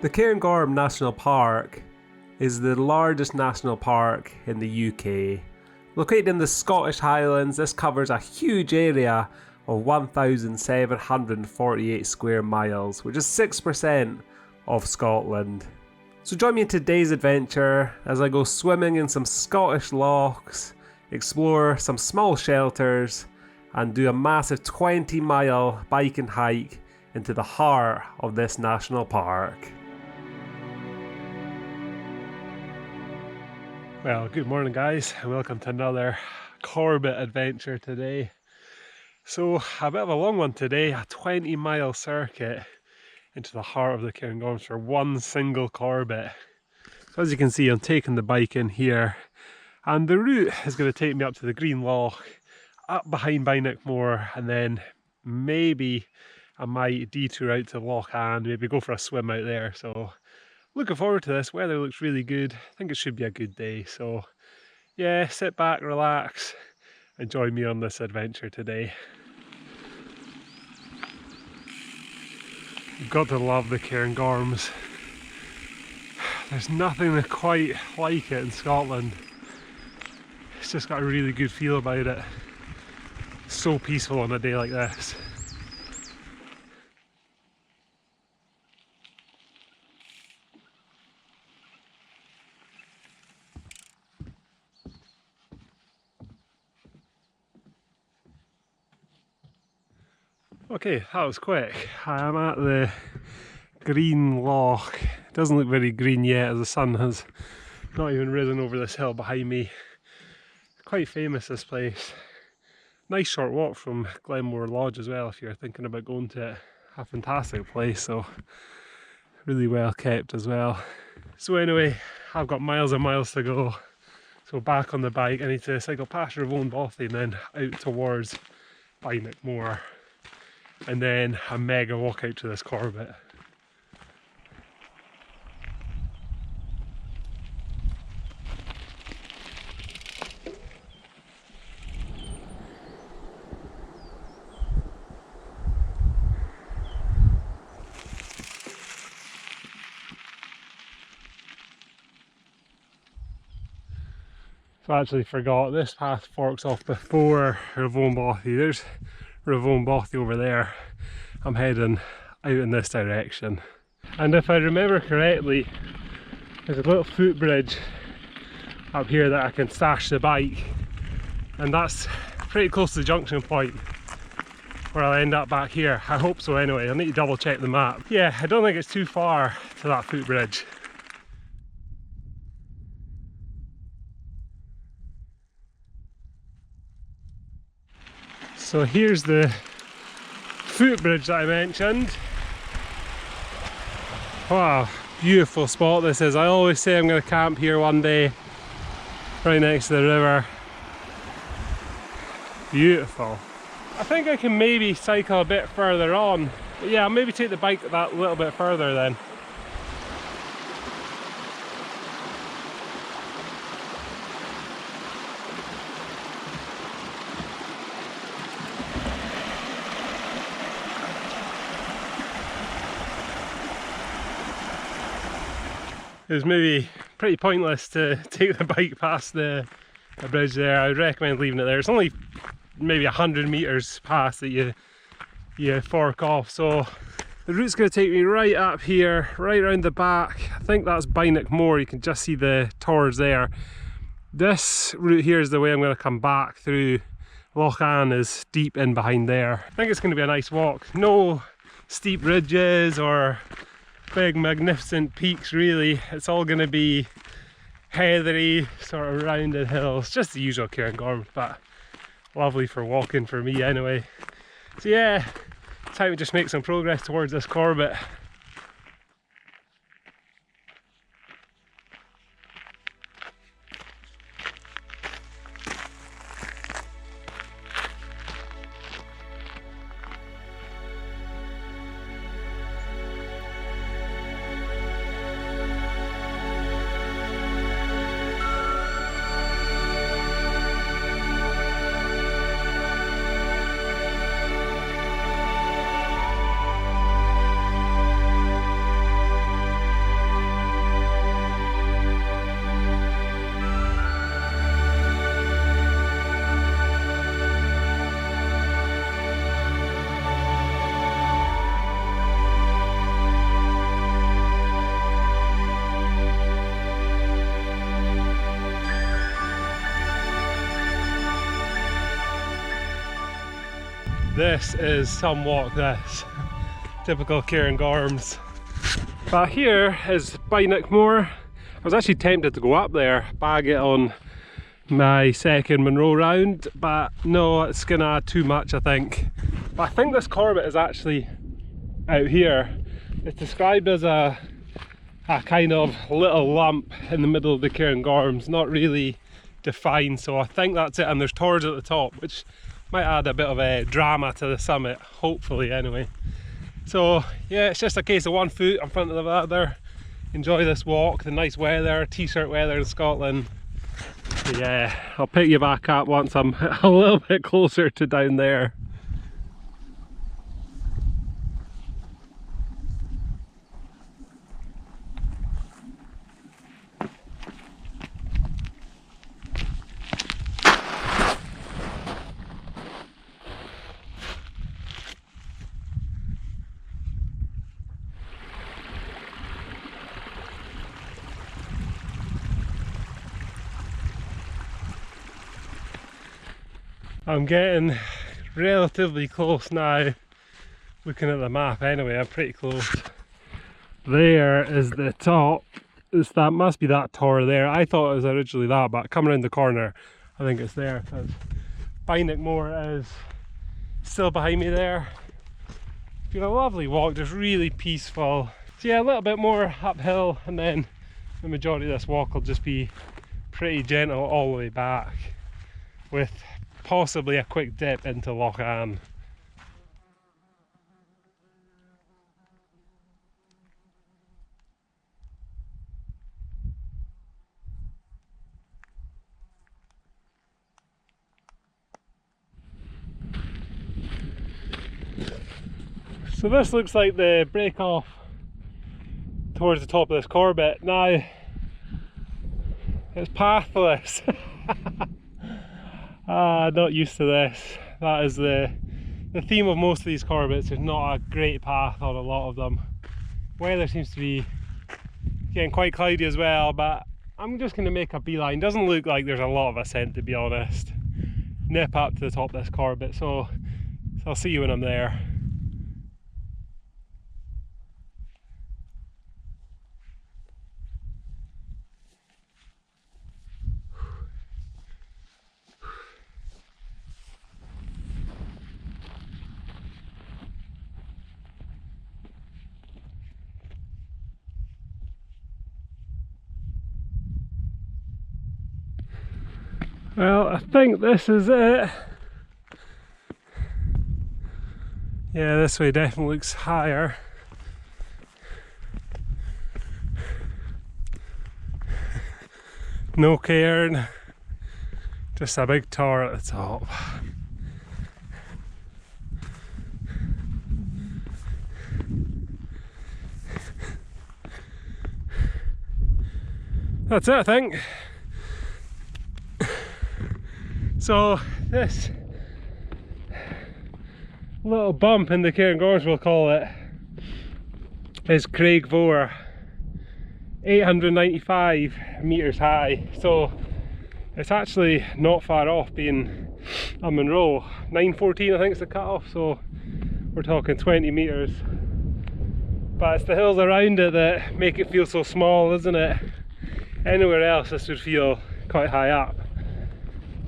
The Cairngorm National Park is the largest national park in the UK. Located in the Scottish Highlands, this covers a huge area of 1,748 square miles, which is 6% of Scotland. So join me in today's adventure as I go swimming in some Scottish lochs, explore some small shelters, and do a massive 20-mile bike and hike into the heart of this national park. Well, good morning guys, and welcome to another Corbett adventure today. So, a bit of a long one today, a 20-mile circuit into the heart of the Cairngorms for one single Corbett. So as you can see, I'm taking the bike in here, and the route is going to take me up to the Green Loch, up behind Moor, and then maybe I might detour out to Loch and maybe go for a swim out there. So looking forward to this. Weather looks really good. I think it should be a good day. So yeah, sit back, relax, and join me on this adventure today. You've got to love the Cairngorms. There's nothing quite like it in Scotland. It's just got a really good feel about it. It's so peaceful on a day like this. Okay, that was quick. I am at the Green Loch. It doesn't look very green yet as the sun has not even risen over this hill behind me. Quite famous, this place. Nice short walk from Glenmore Lodge as well if you're thinking about going to it. A fantastic place, so really well kept as well. So anyway, I've got miles and miles to go. So back on the bike, I need to cycle past Avon and then out towards Moor. And then a mega walk out to this Corbett. So I actually forgot, this path forks off before Avon. There's Avon over there. I'm heading out in this direction. And if I remember correctly, there's a little footbridge up here that I can stash the bike. And that's pretty close to the junction point where I'll end up back here. I hope so anyway, I'll need to double check the map. Yeah, I don't think it's too far to that footbridge. So here's the footbridge that I mentioned. Wow, beautiful spot this is. I always say I'm going to camp here one day, right next to the river. Beautiful. I think I can maybe cycle a bit further on. But yeah, I'll maybe take the bike that little bit further then. It was maybe pretty pointless to take the bike past the bridge there. I would recommend leaving it there. It's only maybe 100 metres past that you fork off. So the route's going to take me right up here, right around the back. I think that's Moor. You can just see the tors there. This route here is the way I'm going to come back through. Loch is deep in behind there. I think it's going to be a nice walk. No steep ridges or big magnificent peaks really. It's all going to be heathery, sort of rounded hills, just the usual Cairngorm, but lovely for walking for me anyway. So yeah, time to just make some progress towards this Corbett. This is some walk, this. Typical Cairngorms. But here is Moor. I was actually tempted to go up there, bag it on my second Munro round, but no, it's gonna too much I think. But I think this Corbett is actually out here. It's described as a kind of little lump in the middle of the Cairngorms, not really defined, so I think that's it. And there's tors at the top, which might add a bit of a drama to the summit, hopefully anyway. So yeah, it's just a case of one foot in front of the other. Enjoy this walk, the nice weather, t-shirt weather in Scotland. So yeah, I'll pick you back up once I'm a little bit closer to down there. I'm getting relatively close now, looking at the map anyway. I'm pretty close. There is the top. That must be that tor there. I thought it was originally that, but coming around the corner I think it's there, because Moor is still behind me there. It's been a lovely walk, just really peaceful. So yeah, a little bit more uphill, and then the majority of this walk will just be pretty gentle all the way back, with possibly a quick dip into Loch Ann. So this looks like the break off towards the top of this Corbett. Now it's pathless. Not used to this. That is the theme of most of these Corbett's. There's not a great path on a lot of them. Weather seems to be getting quite cloudy as well, but I'm just going to make a beeline. Doesn't look like there's a lot of ascent, to be honest. Nip up to the top of this Corbett, so I'll see you when I'm there. Well, I think this is it. Yeah, this way definitely looks higher. No cairn, just a big tor at the top. That's it, I think. So this little bump in the Cairngorms, we'll call it, is Craigvore, 895 metres high. So it's actually not far off being a Munro. 914 I think is the cut off, so we're talking 20 metres. But it's the hills around it that make it feel so small, isn't it? Anywhere else this would feel quite high up.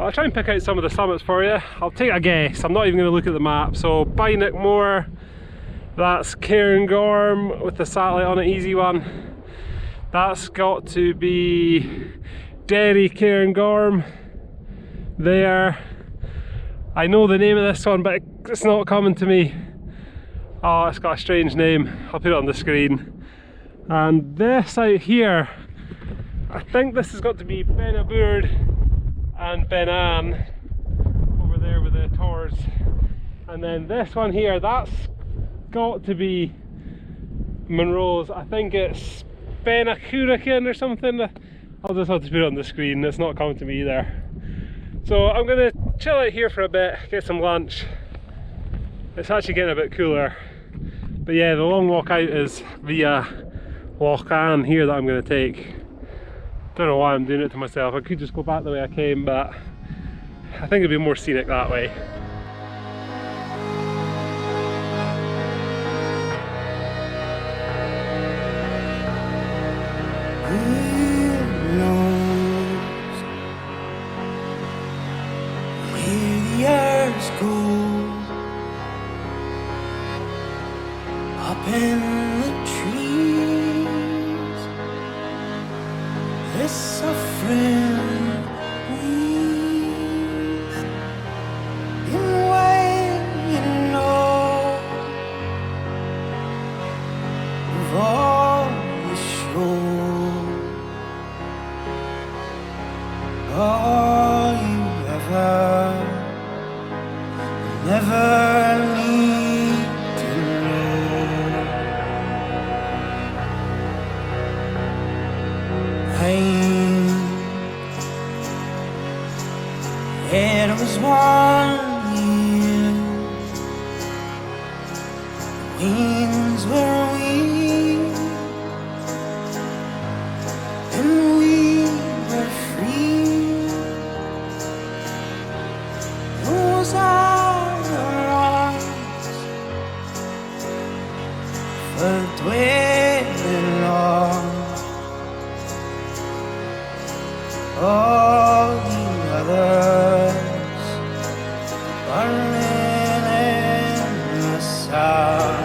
I'll try and pick out some of the summits for you. I'll take a guess, I'm not even going to look at the map. So Moor, that's Cairngorm with the satellite on it, easy one. That's got to be Derry Cairngorm there. I know the name of this one, but it's not coming to me. Oh, it's got a strange name. I'll put it on the screen. And this out here, I think this has got to be Benaburd and Ben Ann over there with the tors, and then this one here, that's got to be Munro's. I think it's Benacurakin or something. I'll just have to put it on the screen, it's not coming to me either. So I'm going to chill out here for a bit, get some lunch. It's actually getting a bit cooler, but yeah, the long walk out is via Loch Ann here that I'm going to take. Don't know why I'm doing it to myself. I could just go back the way I came, but I think it'd be more scenic that way. Hear the earth go up in the trees. This suffering weeds in waiting low of all the show. All you ever never need to know. It was 1 year, the winds were weak, and we were free. Those are the ones for dwelling long. All the others burning in the sun.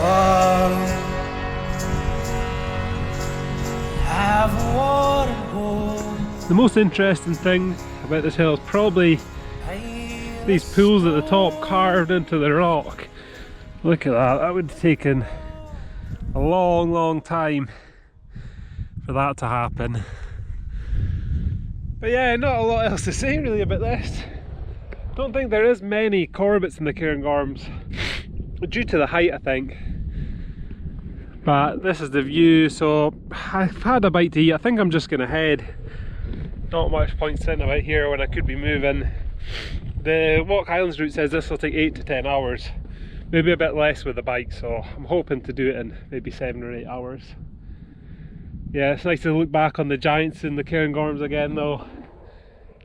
Oh, have a water hole. The most interesting thing about this hill is probably these pools at the top carved into the rock. Look at that, that would have taken a long time for that to happen. But yeah, not a lot else to say really about this. Don't think there is many Corbetts in the Cairngorms, due to the height I think. But this is the view, so I've had a bite to eat. I think I'm just going to head. Not much point sitting about here when I could be moving. The Walk Highlands route says this will take 8 to 10 hours. Maybe a bit less with the bike, so I'm hoping to do it in maybe 7 or 8 hours. Yeah, it's nice to look back on the giants in the Cairngorms again though.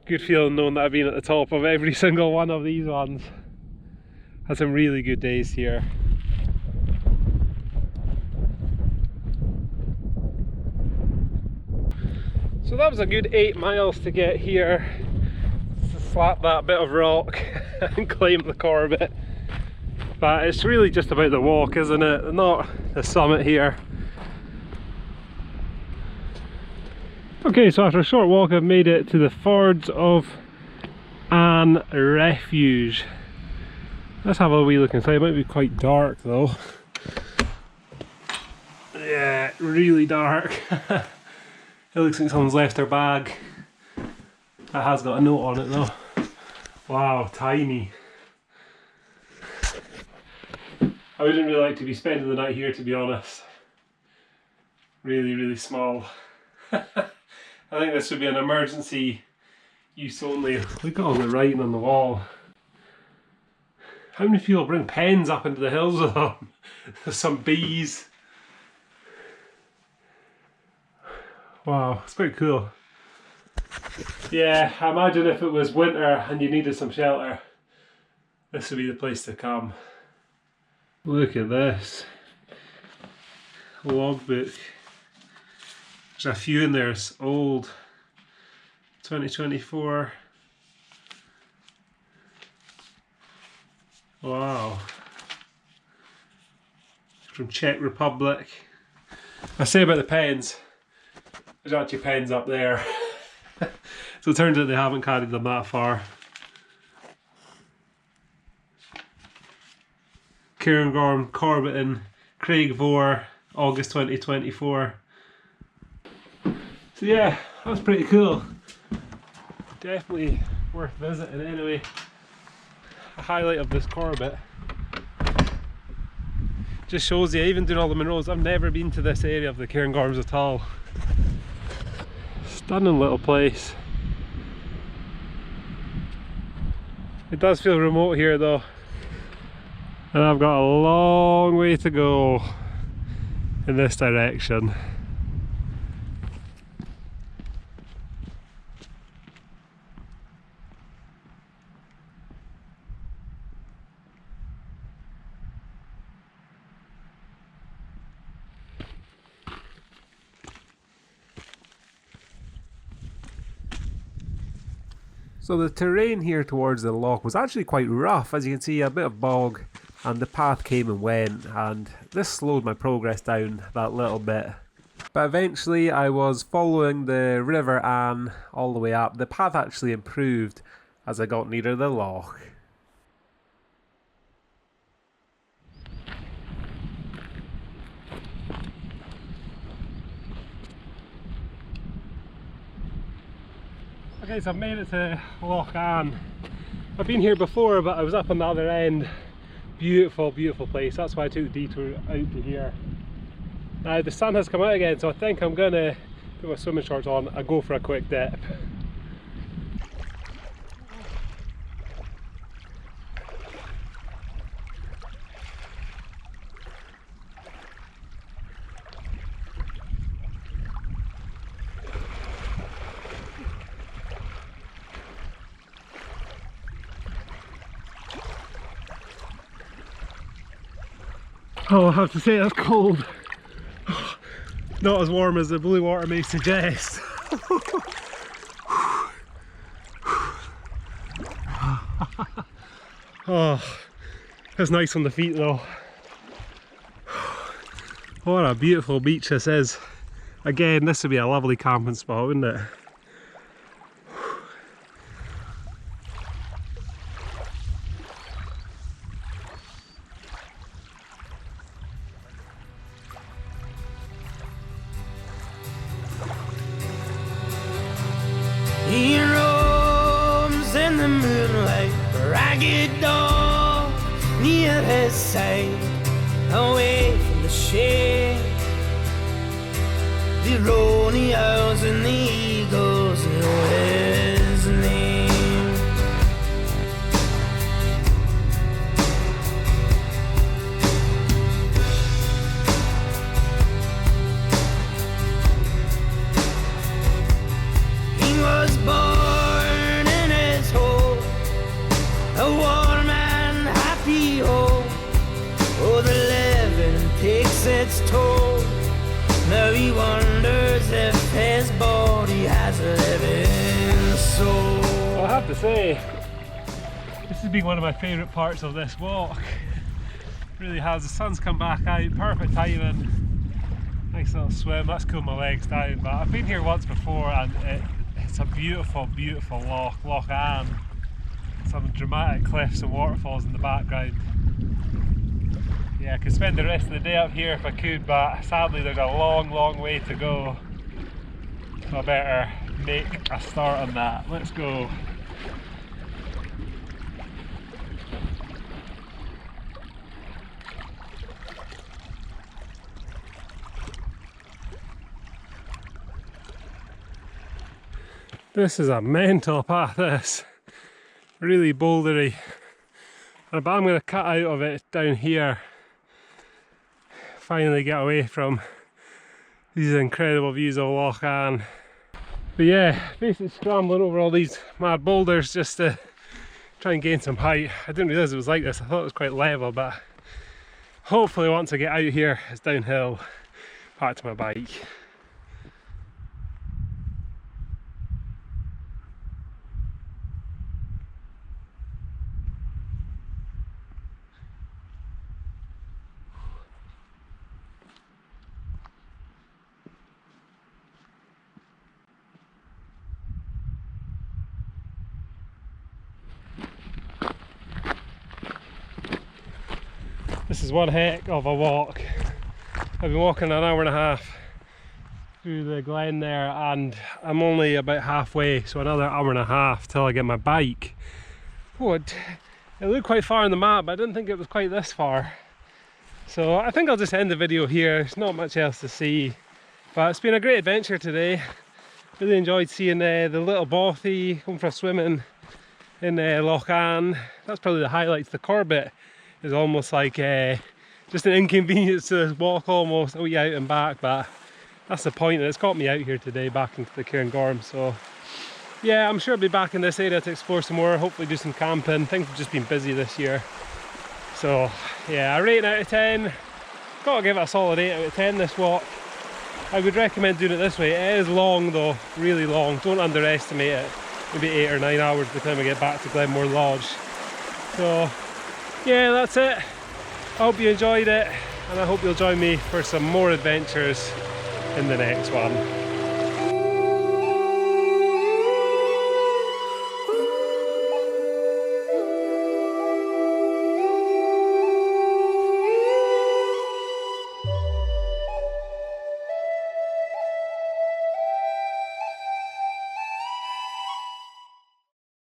Good feeling knowing that I've been at the top of every single one of these ones. Had some really good days here. So that was a good 8 miles to get here, to slap that bit of rock and climb the Corbett. But it's really just about the walk, isn't it? Not the summit here. Okay, so after a short walk I've made it to the fords of an Refuge. Let's have a wee look inside. It might be quite dark though. Yeah, really dark. It looks like someone's left their bag. That has got a note on it though. Wow, tiny. I wouldn't really like to be spending the night here, to be honest. Really small. I think this would be an emergency use only. Look at all the writing on the wall. How many people bring pens up into the hills with them? There's some bees. Wow, it's quite cool. Yeah, I imagine if it was winter and you needed some shelter, this would be the place to come. Look at this logbook. There's a few in there, it's old. 2024. Wow. From Czech Republic. I say about the pens, there's actually pens up there. So it turns out they haven't carried them that far. Cairngorm, Corbett and Craigvore, August 2024. So yeah, that was pretty cool. Definitely worth visiting anyway. A highlight of this Corbett. Just shows you, even doing all the Monroes, I've never been to this area of the Cairngorms at all. Stunning little place. It does feel remote here though. And I've got a long way to go in this direction. So the terrain here towards the loch was actually quite rough. As you can see, a bit of bog, and the path came and went, and this slowed my progress down that little bit. But eventually I was following the River Anne all the way up. The path actually improved as I got nearer the loch. Okay, so I've made it to Loch Anne. I've been here before, but I was up on the other end. Beautiful, beautiful place. That's why I took the detour out to here. Now the sun has come out again, so I think I'm gonna put my swimming shorts on and go for a quick dip. Oh, I have to say that's cold. Not as warm as the blue water may suggest. Oh, it's nice on the feet though. What a beautiful beach this is. Again, this would be a lovely camping spot, wouldn't it? He roams in the moonlight, ragged dog near his side, away from the shade. The rodeos and the eagles know his name. He was born in his home, a warm and happy home. Oh, the living takes its toll. Now he wonders if his body has a living soul. Well, I have to say, this has been one of my favourite parts of this walk. It really has. The sun's come back out, perfect timing. Nice little swim, that's cooled my legs down. But I've been here once before, and it's a beautiful, beautiful loch, Loch Anne. Some dramatic cliffs and waterfalls in the background. Yeah, I could spend the rest of the day up here if I could, but sadly there's a long, long way to go. So I better make a start on that. Let's go. This is a mental path, this. Really bouldery. But I'm going to cut out of it down here. Finally get away from these incredible views of Loch Anne. But yeah, basically scrambling over all these mad boulders just to try and gain some height. I didn't realise it was like this. I thought it was quite level, but hopefully once I get out here it's downhill back to my bike. This is one heck of a walk. I've been walking an hour and a half through the glen there, and I'm only about halfway, so another hour and a half till I get my bike. Oh, it looked quite far on the map, but I didn't think it was quite this far. So I think I'll just end the video here. There's not much else to see, but it's been a great adventure today. Really enjoyed seeing the little bothy, going for a swim in Loch Anne. That's probably the highlights. The Corbett is almost like just an inconvenience to walk almost a wee out and back, but that's the point. It's got me out here today back into the Cairngorm. So yeah, I'm sure I'll be back in this area to explore some more, hopefully do some camping. Things have just been busy this year. So yeah, a rating out of 10. Gotta give it a solid 8 out of 10 this walk. I would recommend doing it this way. It is long though, really long. Don't underestimate it. maybe 8 or 9 hours by the time I get back to Glenmore Lodge. So yeah, that's it. I hope you enjoyed it, and I hope you'll join me for some more adventures in the next one.